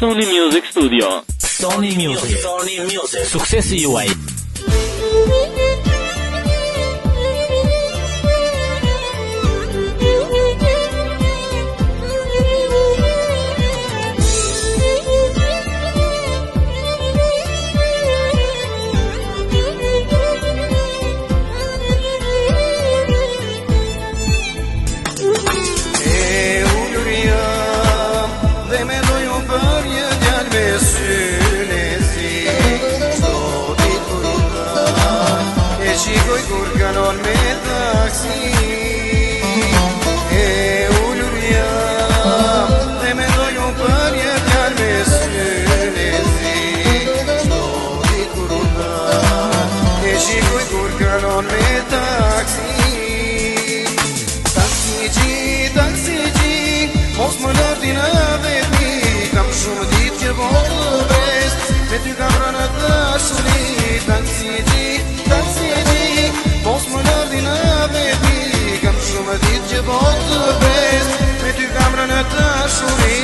Sony Music Studio. Sony Music. Suksesi juaj. Shikoj kur kanon me taksi E ullur jam Dhe mendoj unë për jetë janë me syne zi Qdo dit kur urban E shikoj kur kanon me taksi Taksi gji Mos më lërti në vetmi Kam shumë dit që botë të best Me ty kam rënë të shuri Taksi gji Mos më lërdi në veti Kam shumë dit që botë të bes Me ty kam rënë të shuri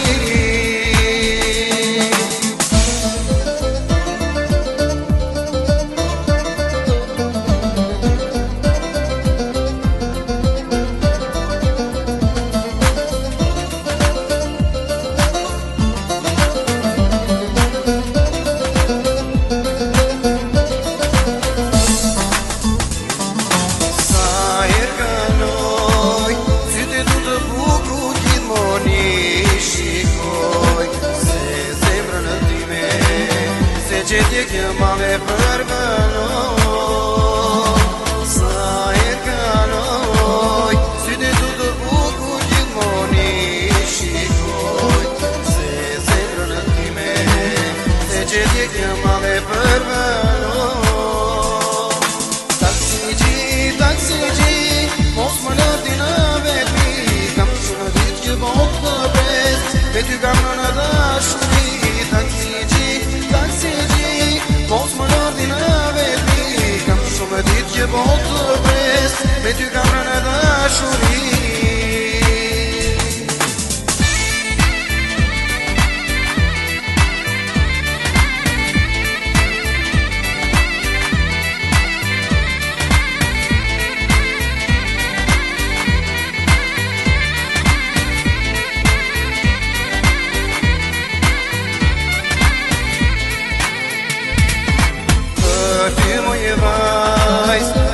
Që t'je këma me përgënoj Sa her kanoj Sytë tu të buku gjithmoni shikoj Se zemrën e time Se që t'je këma me përgënoj Taksi gji Mos më lërti në vetmi Kam shumë dit që botë të bes Me ty kam në dashuri Taksi gji Mos më lërdi në vetmi Kam shumë dit që botë të bes Me ty kam rënë dashuri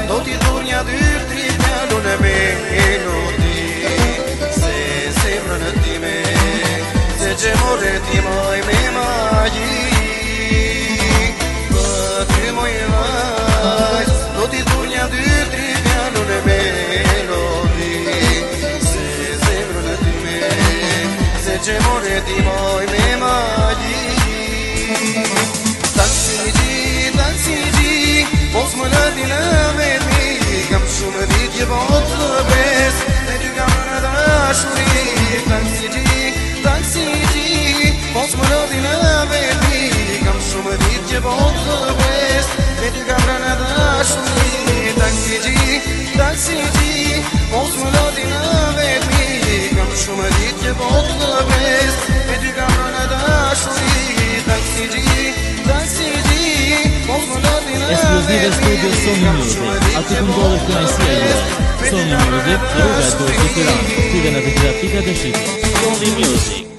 Do t'i dhur një dyr tri pjallu në melodi Se zemrën e time Se që more ti moj me magji Për ty moj vajz Do t'i dhur një dyr tri pjallu në melodi Se zemrën e time Se që more ti moj me magji Taksi gji Mos më lërdi në vetmi Kam shumë dit që botë të bes Me ty kam në dashuri Taksi gji Mos më lërdi në vetmi Kam shumë dit që botë të bes Me ty kam në dashuri Taksi gji Mos më lërdi në vetmi Kam shumë dit që botë të bes Me ty kam në dashuri Taksi gji Ekskluzive studio Sony Music. Aty ku ndodhet kënaqësia juaj. Sony Music, rruga e Durrësit, Tiranë. Fytyrën e të gjitha pikat e shitjes. Sony Music.